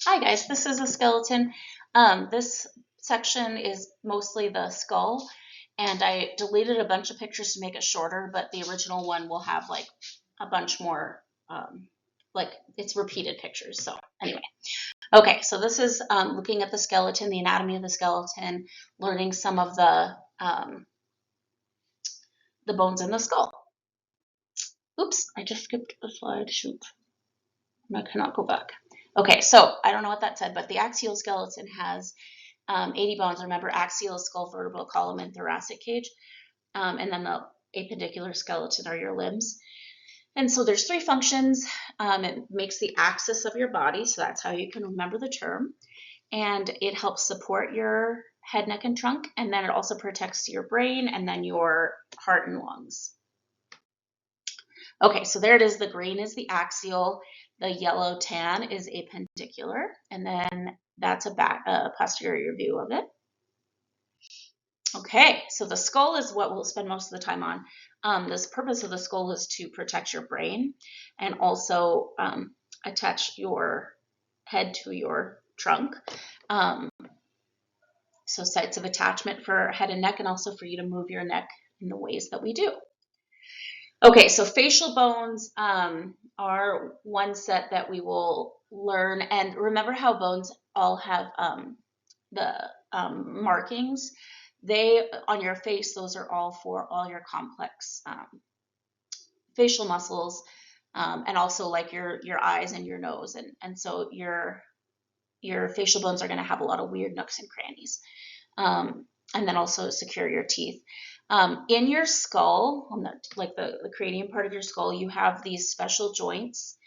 Hi guys, this is a skeleton. This section is mostly the skull, and I deleted a bunch of pictures to make it shorter, but the original one will have like a bunch more, like it's repeated pictures. So anyway, okay, so this is looking at the skeleton, the anatomy of the skeleton, learning some of the bones in the skull. Oops, I just skipped a slide. Shoot, I cannot go back. Okay, so I don't know what that said, but the axial skeleton has 80 bones. Remember, axial is skull, vertebral column, and thoracic cage. And then the appendicular skeleton are your limbs. And so there's three functions. It makes the axis of your body, so that's how you can remember the term. And it helps support your head, neck, and trunk. And then it also protects your brain and then your heart and lungs. Okay, so there it is. The green is the axial. The yellow tan is appendicular. And then that's a posterior view of it. Okay, so the skull is what we'll spend most of the time on. This purpose of the skull is to protect your brain and also attach your head to your trunk. So sites of attachment for head and neck, and also for you to move your neck in the ways that we do. Okay, so facial bones are one set that we will learn. And remember how bones all have the markings? They, on your face, those are all for all your complex facial muscles, and also like your eyes and your nose. And so your facial bones are going to have a lot of weird nooks and crannies. And then also secure your teeth. In your skull, on the cranium part of your skull, you have these special joints,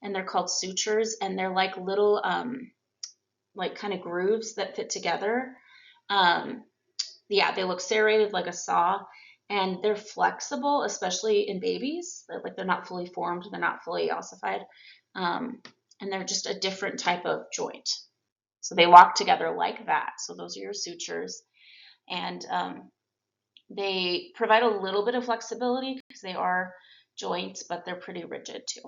and they're called sutures, and they're like little like kind of grooves that fit together. Yeah, they look serrated like a saw, and they're flexible, especially in babies. They're not fully formed, they're not fully ossified, and they're just a different type of joint. So they walk together like that. So those are your sutures, and they provide a little bit of flexibility because they are joints, but they're pretty rigid too.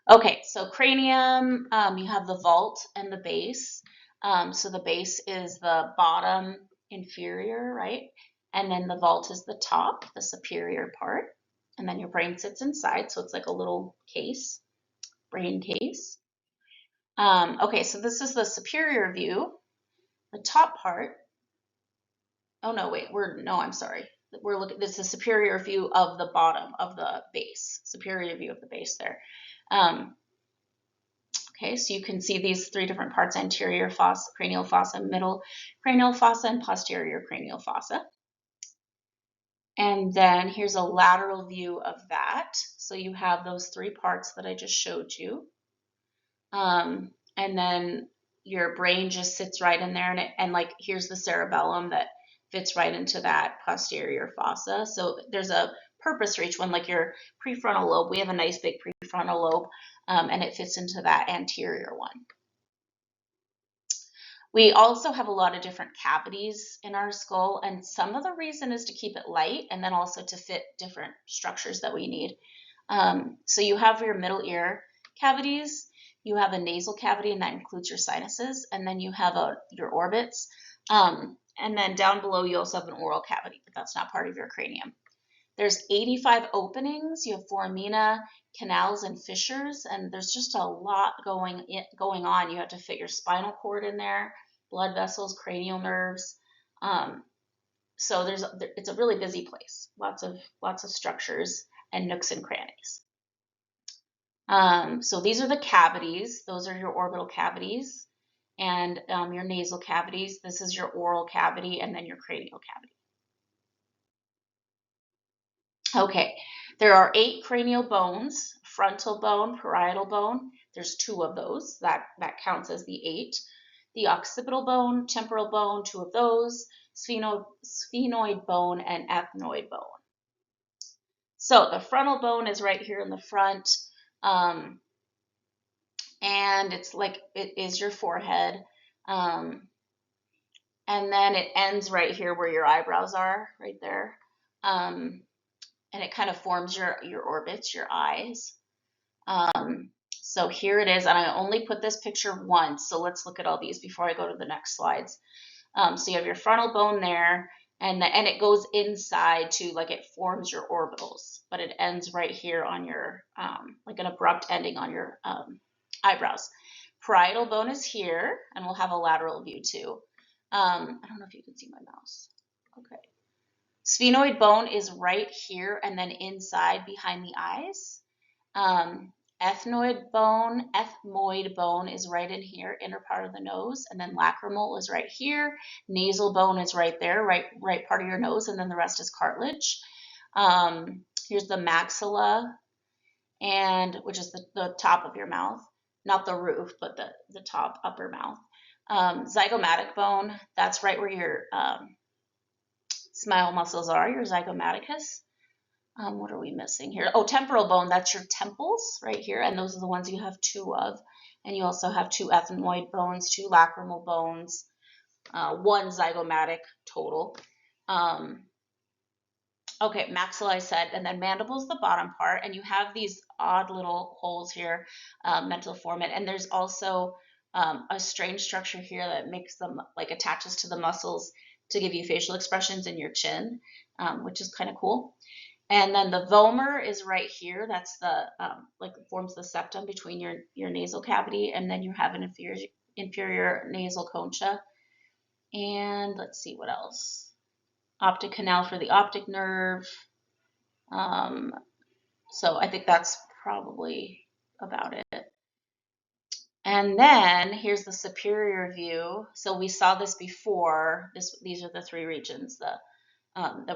Okay, so cranium, you have the vault and the base. So the base is the bottom inferior, right? And then the vault is the top, the superior part. And then your brain sits inside, so it's like a little case, brain case. Okay, so this is the superior view. The top part, oh no, wait, I'm sorry. We're looking, this is the superior view of the bottom of the base, superior view of the base there. Okay, so you can see these three different parts: anterior fossa, cranial fossa, middle cranial fossa, and posterior cranial fossa. And then here's a lateral view of that. So you have those three parts that I just showed you. And then your brain just sits right in there, and like here's the cerebellum that fits right into that posterior fossa. So there's a purpose for each one, like your prefrontal lobe. We have a nice big prefrontal lobe, and it fits into that anterior one. We also have a lot of different cavities in our skull, and some of the reason is to keep it light and then also to fit different structures that we need. So you have your middle ear cavities, you have a nasal cavity, and that includes your sinuses, and then you have your orbits. And then down below, you also have an oral cavity, but that's not part of your cranium. There's 85 openings. You have foramina, canals, and fissures, and there's just a lot going on. You have to fit your spinal cord in there, blood vessels, cranial nerves. So it's a really busy place. Lots of structures and nooks and crannies. So these are the cavities. Those are your orbital cavities, and your nasal cavities. This is your oral cavity, and then your cranial cavity. Okay, there are 8 cranial bones: frontal bone, parietal bone. There's 2 of those. That counts as the 8. The occipital bone, temporal bone, 2 of those. Sphenoid bone and ethmoid bone. So the frontal bone is right here in the front, and it's like it is your forehead. And then it ends right here where your eyebrows are, right there. And it kind of forms your orbits, your eyes. So here it is, and I only put this picture once, so let's look at all these before I go to the next slides. So you have your frontal bone there, and it goes inside to, like, it forms your orbitals, but it ends right here on your, like an abrupt ending on your eyebrows. Parietal bone is here, and we'll have a lateral view too. I don't know if you can see my mouse. Okay. Sphenoid bone is right here and then inside behind the eyes. Ethmoid bone is right in here, inner part of the nose, and then lacrimal is right here. Nasal bone is right there, right part of your nose, and then the rest is cartilage. Here's the maxilla, and which is the top of your mouth, not the roof, but the top upper mouth. Zygomatic bone, that's right where your smile muscles are, your zygomaticus. What are we missing here? Oh, temporal bone, that's your temples right here, and those are the ones you have two of. And you also have two ethmoid bones, two lacrimal bones, one zygomatic total. Okay, maxilla I said, and then mandible is the bottom part, and you have these odd little holes here, mental formant, and there's also a strange structure here that makes them, like, attaches to the muscles to give you facial expressions in your chin, which is kind of cool. And then the vomer is right here. That's the, like, forms the septum between your nasal cavity, and then you have an inferior nasal concha. And let's see what else. Optic canal for the optic nerve. So I think that's probably about it. And then here's the superior view. So we saw this before. These are the three regions that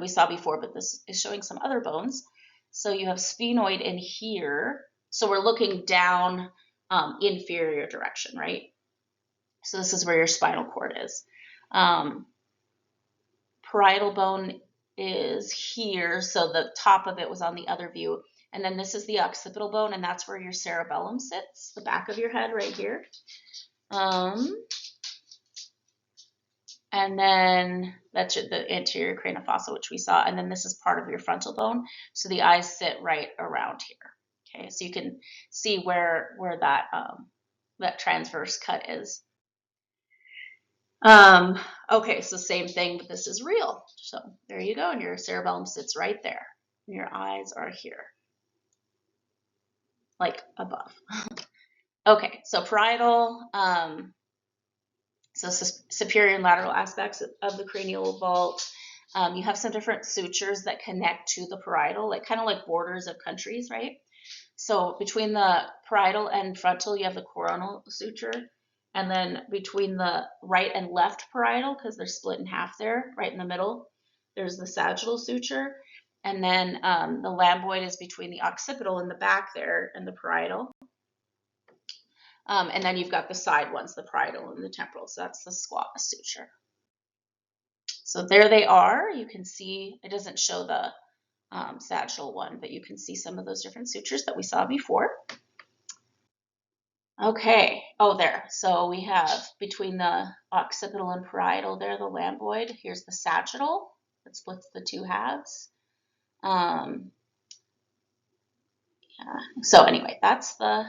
we saw before, but this is showing some other bones. So you have sphenoid in here. So we're looking down, inferior direction, right? So this is where your spinal cord is. Parietal bone is here, so the top of it was on the other view. And then this is the occipital bone, and that's where your cerebellum sits, the back of your head right here. And then that's the anterior cranial fossa, which we saw. And then this is part of your frontal bone. So the eyes sit right around here. Okay, so you can see where that that transverse cut is. Okay, so same thing, but this is real. So there you go, and your cerebellum sits right there. And your eyes are here, like above. Okay, so parietal, so superior and lateral aspects of the cranial vault. You have some different sutures that connect to the parietal, like kind of like borders of countries, right? So between the parietal and frontal, you have the coronal suture. And then between the right and left parietal, because they're split in half there, right in the middle, there's the sagittal suture. And then the lamboid is between the occipital in the back there and the parietal. And then you've got the side ones, the parietal and the temporal. So that's the squamous suture. So there they are. You can see, it doesn't show the sagittal one, but you can see some of those different sutures that we saw before. Okay, oh, there. So we have between the occipital and parietal there, the lamboid. Here's the sagittal that splits the two halves. Yeah. So anyway, that's the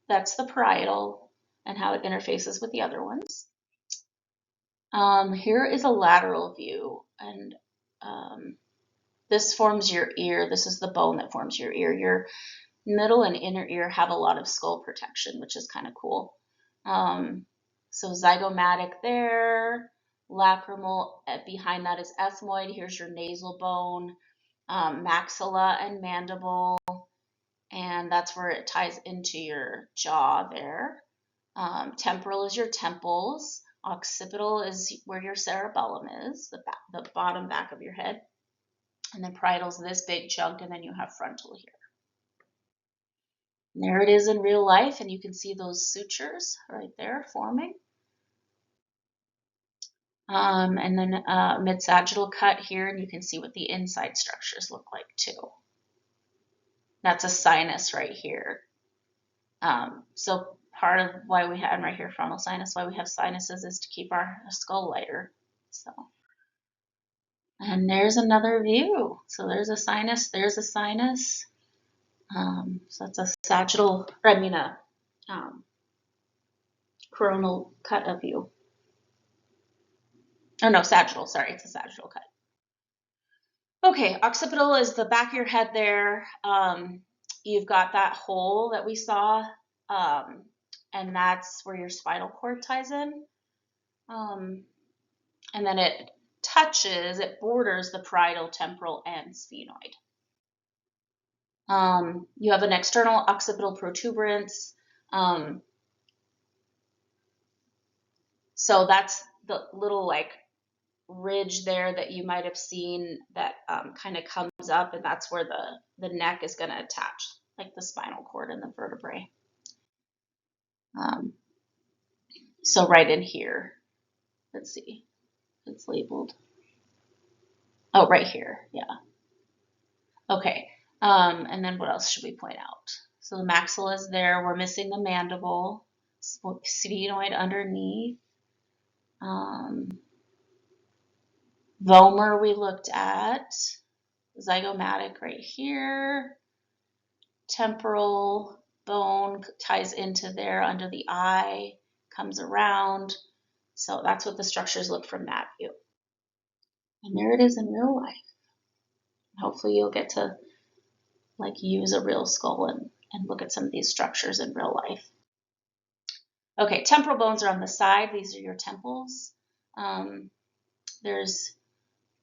parietal and how it interfaces with the other ones. Here is a lateral view, and this forms your ear. This is the bone that forms your ear. Your middle and inner ear have a lot of skull protection, which is kind of cool. So zygomatic there, lacrimal, behind that is ethmoid. Here's your nasal bone, maxilla and mandible, and that's where it ties into your jaw there. Temporal is your temples. Occipital is where your cerebellum is, the bottom back of your head. And then parietal is this big chunk, and then you have frontal here. And there it is in real life, and you can see those sutures right there forming. And then mid-sagittal cut here, and you can see what the inside structures look like too. That's a sinus right here. So part of why we have, and right here, frontal sinus, why we have sinuses is to keep our skull lighter. So, and there's another view. So there's a sinus, there's a sinus. So that's a sagittal, I mean a coronal cut of you. Oh no, sagittal, sorry, it's a sagittal cut. Okay, occipital is the back of your head there. You've got that hole that we saw, and that's where your spinal cord ties in. And then it borders the parietal, temporal, and sphenoid. You have an external occipital protuberance. So that's the little like ridge there that you might have seen that kind of comes up, and that's where the neck is going to attach, like the spinal cord and the vertebrae. So right in here, let's see, it's labeled. Oh, right here, yeah. Okay, and then what else should we point out? So the maxilla is there. We're missing the mandible, sphenoid underneath. Vomer we looked at, zygomatic right here. Temporal bone ties into there under the eye, comes around. So that's what the structures look from that view. And there it is in real life. Hopefully you'll get to like use a real skull and look at some of these structures in real life. Okay, temporal bones are on the side. These are your temples. There's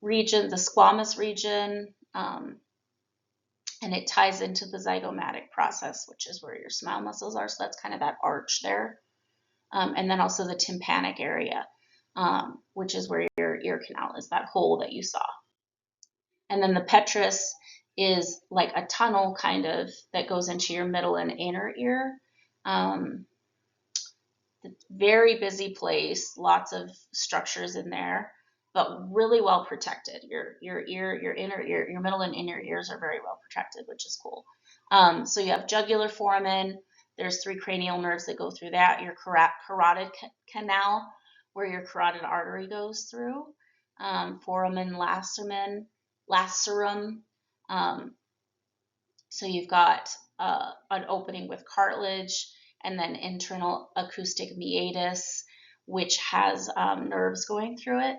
region, the squamous region, and it ties into the zygomatic process, which is where your smile muscles are. So that's kind of that arch there. And then also the tympanic area, which is where your ear canal is, that hole that you saw. And then the petrous is like a tunnel kind of that goes into your middle and inner ear. Very busy place, lots of structures in there, but really well protected. Your ear, your inner ear, your middle and inner ears are very well protected, which is cool. So you have jugular foramen. There's 3 cranial nerves that go through that. Your carotid canal, where your carotid artery goes through. Foramen lacerum. So you've got an opening with cartilage, and then internal acoustic meatus, which has nerves going through it.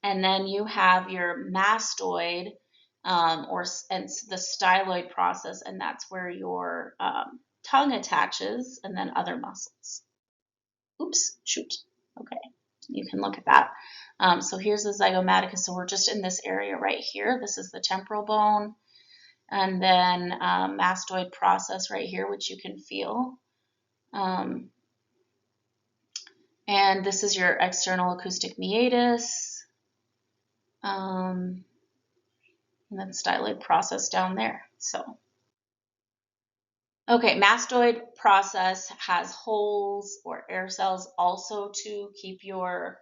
And then you have your mastoid and the styloid process, and that's where your tongue attaches, and then other muscles. Oops, shoot. Okay, you can look at that. So here's the zygomaticus. So we're just in this area right here. This is the temporal bone. And then mastoid process right here, which you can feel. And this is your external acoustic meatus. And then styloid process down there. So, okay, mastoid process has holes or air cells also to keep your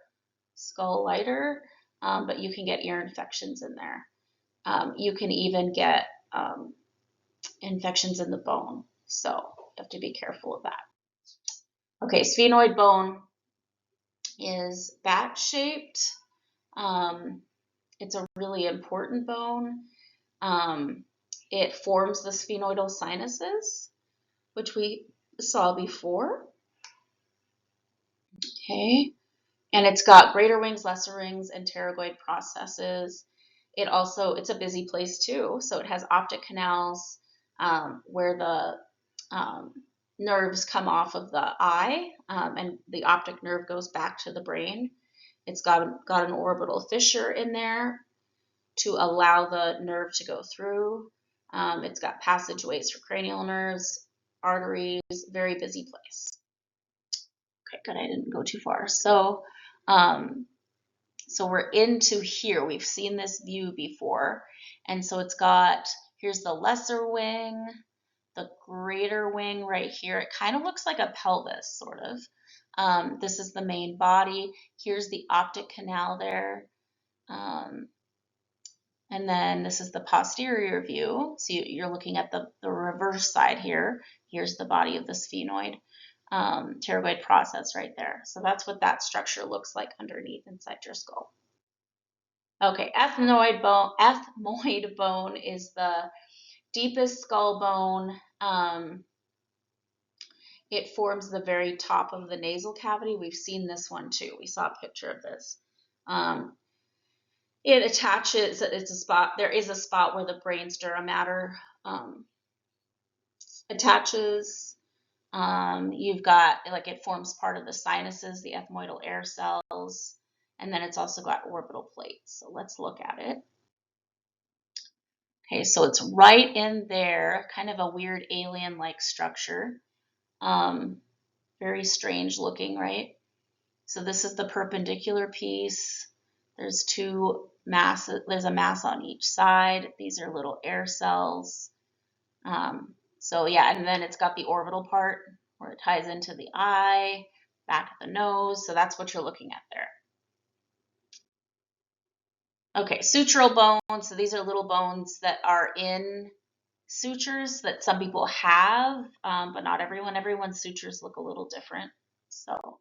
skull lighter, but you can get ear infections in there. You can even get infections in the bone, so you have to be careful of that. Okay, sphenoid bone is bat-shaped. It's a really important bone. It forms the sphenoidal sinuses, which we saw before. Okay, and it's got greater wings, lesser wings, and pterygoid processes. It's a busy place too, so it has optic canals where the nerves come off of the eye, and the optic nerve goes back to the brain. It's got an orbital fissure in there to allow the nerve to go through. It's got passageways for cranial nerves, arteries, very busy place. Okay, good, I didn't go too far. So we're into here. We've seen this view before. And so here's the lesser wing, the greater wing right here. It kind of looks like a pelvis, sort of. This is the main body. Here's the optic canal there. And then this is the posterior view. So you're looking at the reverse side here. Here's the body of the sphenoid, pterygoid process right there. So that's what that structure looks like underneath inside your skull. Okay, ethmoid bone is the deepest skull bone, it forms the very top of the nasal cavity. We've seen this one too. We saw a picture of this. It attaches, it's a spot, there is a spot where the brain's dura mater attaches. You've got, like, it forms part of the sinuses, the ethmoidal air cells, and then it's also got orbital plates. So let's look at it. Okay, so it's right in there, kind of a weird alien-like structure. Very strange looking, right? So this is the perpendicular piece. There's two masses, there's a mass on each side. These are little air cells. So yeah, and then it's got the orbital part where it ties into the eye, back of the nose. So that's what you're looking at there. Okay, sutural bones. So these are little bones that are in sutures that some people have, but not everyone. Everyone's sutures look a little different. So,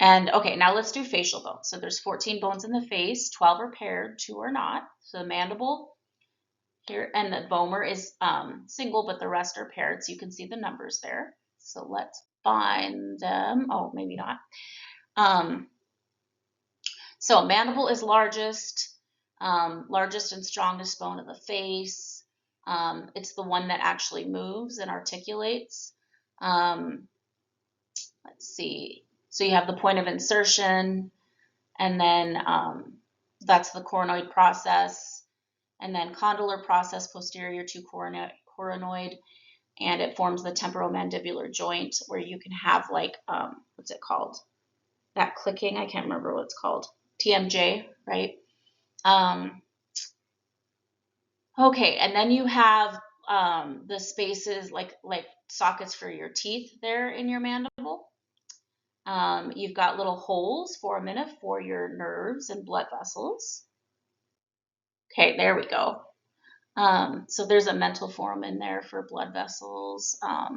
and okay, now let's do facial bones. So there's 14 bones in the face, 12 are paired, 2 are not. So the mandible here, and the vomer is single, but the rest are paired. So you can see the numbers there. So let's find them. Oh, maybe not. So mandible is largest, largest and strongest bone of the face. It's the one that actually moves and articulates. Let's see. So you have the point of insertion, and then that's the coronoid process, and then condylar process posterior to coronoid, and it forms the temporomandibular joint where you can have, like, what's it called? That clicking, I can't remember what it's called. TMJ, right? Okay, and then you have the spaces like sockets for your teeth there in your mandible. You've got little holes for your nerves and blood vessels. Okay, there we go. So there's a mental foramen there for blood vessels. Let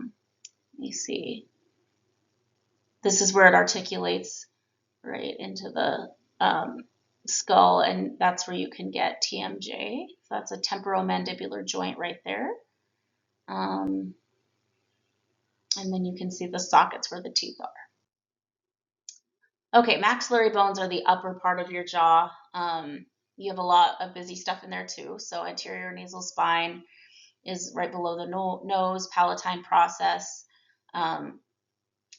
me see. This is where it articulates right into the skull, and that's where you can get TMJ. So that's a temporomandibular joint right there. And then you can see the sockets where the teeth are. Okay, maxillary bones are the upper part of your jaw. You have a lot of busy stuff in there too. So anterior nasal spine is right below the nose. Palatine process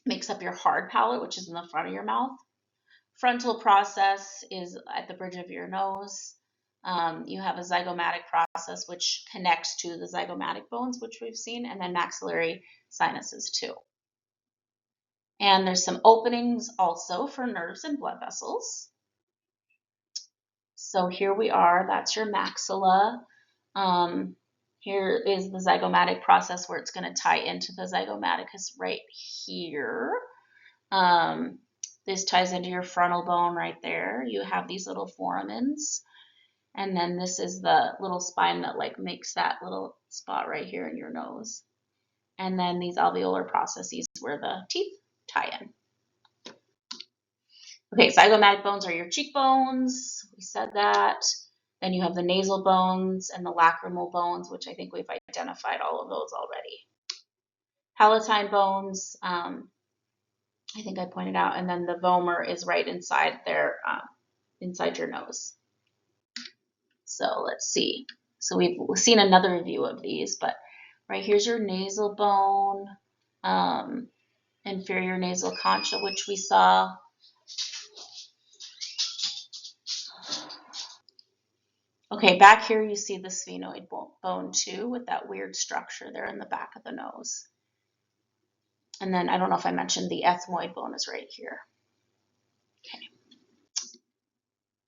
makes up your hard palate, which is in the front of your mouth. Frontal process is at the bridge of your nose. You have a zygomatic process, which connects to the zygomatic bones, which we've seen, and then maxillary sinuses too. And there's some openings also for nerves and blood vessels. So here we are, that's your maxilla. Here is the zygomatic process where it's going to tie into the zygomaticus right here. This ties into your frontal bone right there. You have these little foramens. And then this is the little spine that, like, makes that little spot right here in your nose. And then these alveolar processes where the teeth tie in. Okay, zygomatic bones are your cheekbones. We said that. Then you have the nasal bones and the lacrimal bones, which I think we've identified all of those already. Palatine bones, I think I pointed out, and then the vomer is right inside there, inside your nose. So let's see. So we've seen another view of these, but right here's your nasal bone, inferior nasal concha, which we saw. Okay, back here you see the sphenoid bone too, with that weird structure there in the back of the nose. And then I don't know if I mentioned the ethmoid bone is right here. Okay.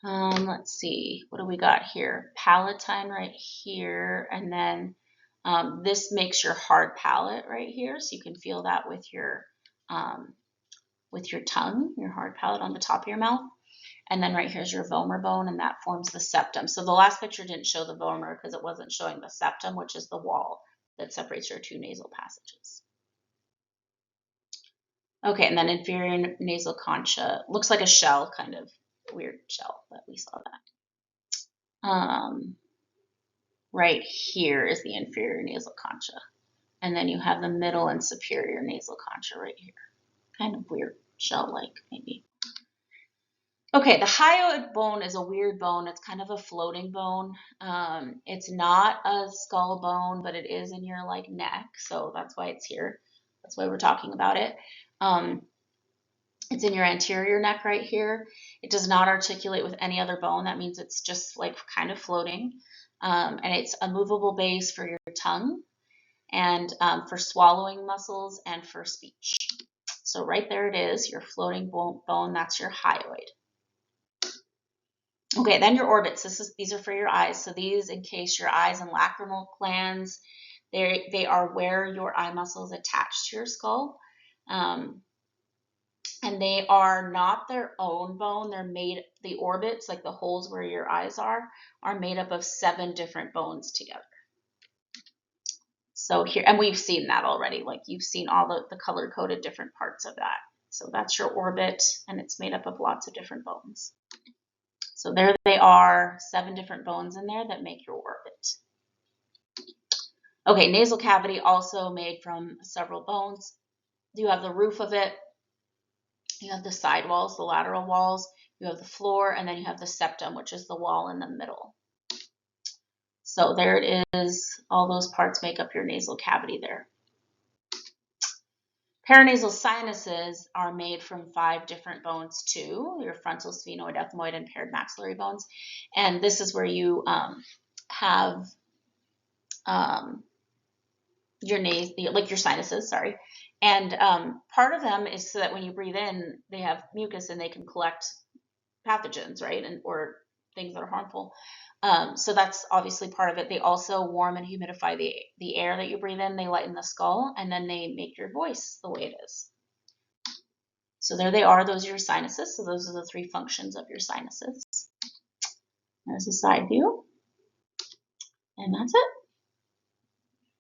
Let's see, what do we got here? Palatine right here, and then this makes your hard palate right here, so you can feel that with your tongue, your hard palate on the top of your mouth. And then right here's your vomer bone, and that forms the septum. So the last picture didn't show the vomer because it wasn't showing the septum, which is the wall that separates your two nasal passages. Okay, and then inferior nasal concha. Looks like a shell, kind of weird shell, but we saw that. right here is the inferior nasal concha. And then you have the middle and superior nasal concha right here. Kind of weird, shell-like maybe. Okay, the hyoid bone is a weird bone. It's kind of a floating bone. It's not a skull bone, but it is in your like neck, so that's why it's here. That's why we're talking about it. It's in your anterior neck right here. It does not articulate with any other bone. That means it's just like kind of floating. And it's a movable base for your tongue and for swallowing muscles and for speech. So right there it is, your floating bone, that's your hyoid. Okay, then your orbits. These are for your eyes. So these, in case your eyes and lacrimal glands, they are where your eye muscles attach to your skull. And they are not their own bone. They're made, the orbits, like the holes where your eyes are made up of 7 different bones together. So here, and we've seen that already, like you've seen all the color-coded different parts of that. So that's your orbit, and it's made up of lots of different bones. So there they are, 7 different bones in there that make your orbit. Okay, nasal cavity also made from several bones. You have the roof of it, you have the side walls, the lateral walls, you have the floor, and then you have the septum, which is the wall in the middle. So there it is. All those parts make up your nasal cavity there. Paranasal sinuses are made from 5 different bones too, your frontal, sphenoid, ethmoid, and paired maxillary bones. And this is where you have your like your sinuses, sorry. And part of them is so that when you breathe in, they have mucus and they can collect pathogens, right? Or things that are harmful. So that's obviously part of it. They also warm and humidify the air that you breathe in. They lighten the skull, and then they make your voice the way it is. So there they are. Those are your sinuses. So those are the 3 functions of your sinuses. There's a side view. And that's it.